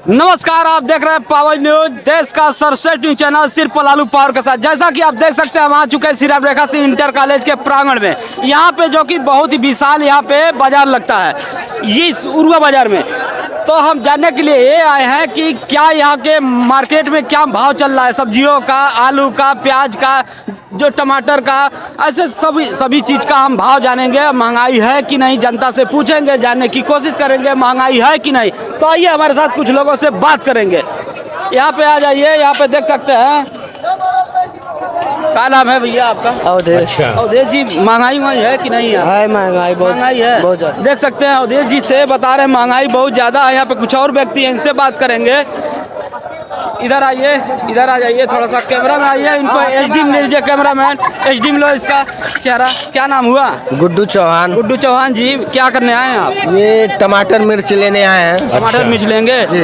नमस्कार, आप देख रहे हैं पावर न्यूज, देश का सर्वश्रेष्ठ न्यूज चैनल सिर्फ लालू पावर के साथ। जैसा कि आप देख सकते हैं, हम आ चुके हैं श्री राम रेखा सिंह इंटर कॉलेज के प्रांगण में। यहाँ पे जो कि बहुत ही विशाल यहाँ पे बाजार लगता है, इस उरुआ बाजार में। तो हम जानने के लिए ये आए हैं कि क्या यहाँ के मार्केट में क्या भाव चल रहा है, सब्जियों का, आलू का, प्याज का, जो टमाटर का, ऐसे सभी चीज़ का हम भाव जानेंगे। महंगाई है कि नहीं, जनता से पूछेंगे, जानने की कोशिश करेंगे महंगाई है कि नहीं। तो आइए हमारे साथ कुछ लोगों से बात करेंगे। यहाँ पे आ जाइए, यहाँ पे देख सकते हैं। क्या नाम है भैया आपका? अवधेश। अवधेश जी, महंगाई है कि नहीं है? महंगाई बहुत, महंगाई है, बहुत ज़्यादा। देख सकते हैं अवधेश जी से बता रहे हैं महंगाई बहुत ज़्यादा है। यहाँ पे कुछ और व्यक्ति हैं, इनसे बात करेंगे। इधर आइए, इधर आ जाइए, थोड़ा सा कैमरा में आइए। इनको एचडी में लीजिए, कैमरामैन एचडी में लो इसका चेहरा। क्या नाम हुआ? गुड्डू चौहान। गुड्डू चौहान जी, क्या करने आए हैं आप? ये टमाटर मिर्च लेने आए हैं। टमाटर मिर्च लेंगे जी।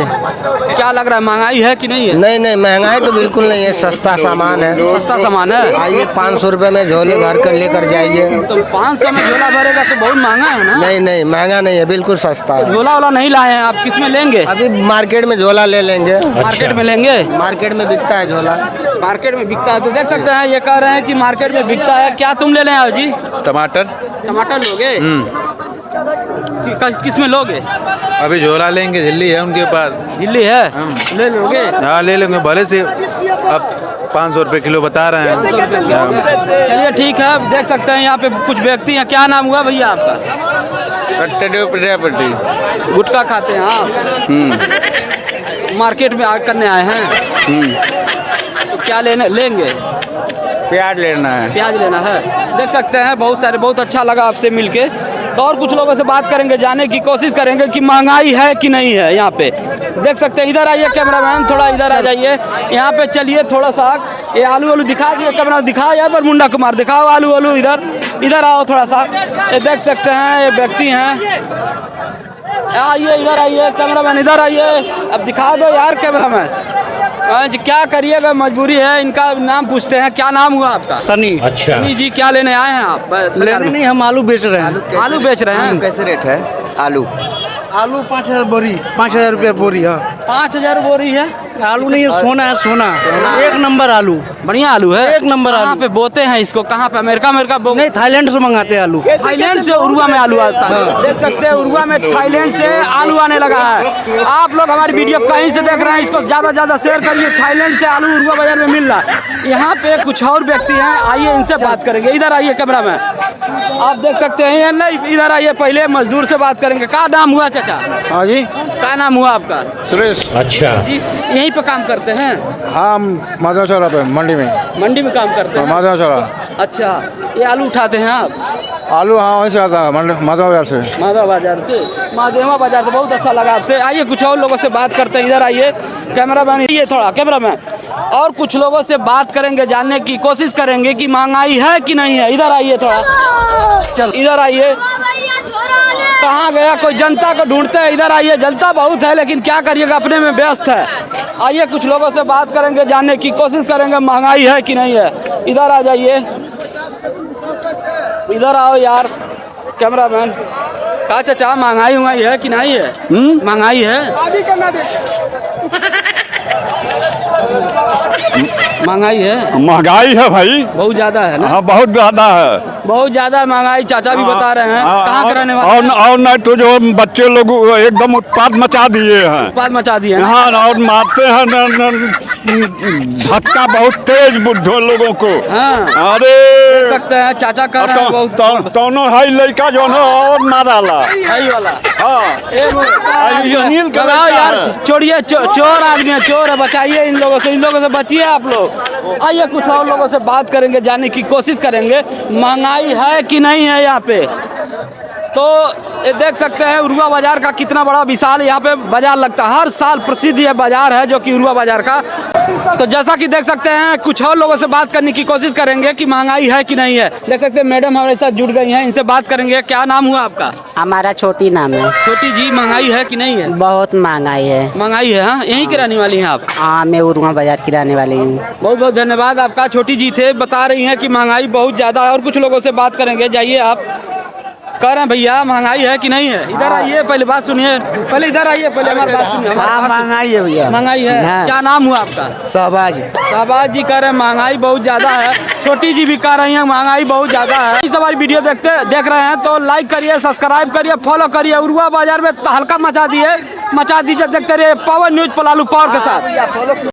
क्या लग रहा है, महंगाई है कि नहीं है? नहीं नहीं, महंगाई तो बिल्कुल नहीं है, सस्ता सामान है। सस्ता सामान है। आइए, 500 रुपए में झोले भर कर लेकर जाइए। तो 500 में झोला भरेगा तो बहुत महंगा है ना? नहीं नहीं, महंगा नहीं है, बिल्कुल सस्ता है। झोला वाला नहीं लाए हैं आप, किस में लेंगे? अभी मार्केट में झोला ले लेंगे। मार्केट में लेंगे। मार्केट में बिकता है झोला। मार्केट में बिकता है, तो देख सकते हैं ये कह रहे हैं कि मार्केट में बिकता है। क्या तुम ले लें जी? टमाटर। टमाटर लोगे? किस में लोगे? अभी झोला लेंगे, झिल्ली है उनके पास। झिल्ली है, ले लोगे? हाँ, ले लेंगे भले से। अब 500 रुपये किलो बता रहे हैं। चलिए ठीक है, देख सकते हैं यहाँ पे कुछ व्यक्ति हैं। क्या नाम हुआ भैया आपका? प्रजापति। गुटखा खाते हैं आप? मार्केट में आग करने आए हैं। तो क्या लेंगे? प्याज लेना है। प्याज लेना है। देख सकते हैं बहुत सारे, बहुत अच्छा लगा आपसे मिलके। तो और कुछ लोगों से बात करेंगे, जानने की कोशिश करेंगे कि महंगाई है कि नहीं है यहाँ पे। देख सकते हैं, इधर आइए कैमरामैन, थोड़ा इधर आ जाइए। यहाँ पे चलिए थोड़ा सा, ये आलू वालू दिखा दिए, कैमरा दिखाओ यार, पर मुंडा कुमार दिखाओ आलू वालू। इधर इधर आओ थोड़ा सा, ये देख सकते हैं ये व्यक्ति हैं। आइए इधर आइए कैमरामैन, इधर आइए, अब दिखा दो यार कैमरामैन। क्या करिएगा, मजबूरी है। इनका नाम पूछते हैं। क्या नाम हुआ आपका? सनी। अच्छा सनी जी, क्या लेने आए हैं आप? लेने नहीं, हम आलू बेच रहे हैं। आलू बेच रहे हैं? कैसे रेट है आलू? आलू 5000 बोरी, 5000 रुपये बोरी। हाँ, 5000 बोरी है। आलू नहीं है, सोना है, सोना। एक नंबर आलू, बढ़िया आलू है, एक नंबर आलू। कहाँ पे बोते हैं इसको? कहाँ पे? अमेरिका नहीं, थाईलैंड से मंगाते हैं आलू। थाईलैंड से उरुआ में आलू आता है। देख सकते हैं उरुआ में थाईलैंड से आलू आने लगा है। आप लोग हमारी वीडियो कहीं से देख रहे हैं, इसको ज्यादा ज्यादा शेयर करिए। थाईलैंड से आलू उरुआ बाजार में मिल रहा है। यहाँ पे कुछ और व्यक्ति हैं, आइए इनसे बात करेंगे। इधर आइए कैमरा में, आप देख सकते हैं। नहीं, इधर आइए, पहले मजदूर से बात करेंगे। क्या नाम हुआ चाचा? हाँ जी। क्या नाम हुआ आपका? सुरेश। अच्छा जी, यहीं पे काम करते हैं? हाँ, माधव चौरा पे, मंडी में। मंडी में काम करते हैं? माधव चौरा। अच्छा, ये आलू उठाते हैं आप? आलू हाँ वहीं से आता है, माधव बाजार से। माधव बाजार से, महादेवा बाजार से। बहुत अच्छा लगा आपसे। आइए कुछ और लोगों से बात करते हैं। इधर आइए कैमरामैन, ये थोड़ा कैमरामैन, और कुछ लोगों से बात करेंगे, जानने की कोशिश करेंगे कि महंगाई है कि नहीं है। इधर आइए थोड़ा, इधर आइए। कहाँ गया कोई? जनता को ढूंढते हैं। इधर आइए, जनता बहुत है लेकिन क्या करिएगा, अपने में व्यस्त है। आइए कुछ लोगों से बात करेंगे, जानने की कोशिश करेंगे महंगाई है कि नहीं है। इधर आ जाइए, इधर आओ यार कैमरामैन। कहा चाचा, महंगाई है कि नहीं है? महंगाई है? महंगाई है? महंगाई है भाई, बहुत ज्यादा है ना? हाँ बहुत ज्यादा है, बहुत ज्यादा महंगाई। चाचा भी बता रहे हैं। कहाँ के रहने वाले हैं? और नहीं तो जो बच्चे लोग एकदम उत्पाद मचा दिए हैं। उत्पाद मचा दिए हैं। हाँ, और मारते हैं धक्का बहुत तेज बुढ़ो लोगों को। हाँ, अरे देख सकते हैं चाचा कर रहे हैं बहुत। दोनों है लड़का जो है और माराला। सही वाला। हाँ, अनिल का लगाओ लड़का यार, है। छोड़िए, चोर आदमी है, चोर है। बचाइए इन लोगों से, इन लोगों से बचिए आप लोग। आइए कुछ और लोगों से बात करेंगे, जानने की कोशिश करेंगे महंगाई है कि नहीं है यहाँ पे। तो ये देख सकते हैं उरुआ बाजार का कितना बड़ा विशाल यहाँ पे बाजार लगता है। हर साल प्रसिद्ध ये बाजार है जो कि उरुआ बाजार का। तो जैसा कि देख सकते हैं, कुछ और लोगों से बात करने की कोशिश करेंगे कि महंगाई है कि नहीं है। देख सकते हैं मैडम हमारे साथ जुड़ गई हैं, इनसे बात करेंगे। क्या नाम हुआ आपका? हमारा छोटी नाम है। छोटी जी, महंगाई है कि नहीं है? बहुत महंगाई है। महंगाई है? हाँ, यहीं की रहने वाली हैं आप? हाँ, मैं उरुआ बाजार की रहने वाली हूँ। बहुत बहुत धन्यवाद आपका। छोटी जी थे, बता रही हैं कि महंगाई बहुत ज़्यादा है। और कुछ लोगों से बात करेंगे, जाइए आप। कह रहे हैं भैया महंगाई है कि नहीं है? इधर आइए, पहले बात सुनिए, पहले इधर आइए, पहले हमारी बात सुनिए। महंगाई है भैया। महंगाई है। हाँ। क्या नाम हुआ आपका? शहबाज। शाहबाज जी कह रहे हैं महंगाई बहुत ज्यादा है। छोटी जी भी कह रही हैं महंगाई बहुत ज्यादा है। इस हमारी वीडियो देख रहे हैं तो लाइक करिए, सब्सक्राइब करिए, फॉलो करिए। उरुआ बाजार में तहलका मचा दीजिए। देखते रहिए पवन न्यूज पलालू पावर के साथ।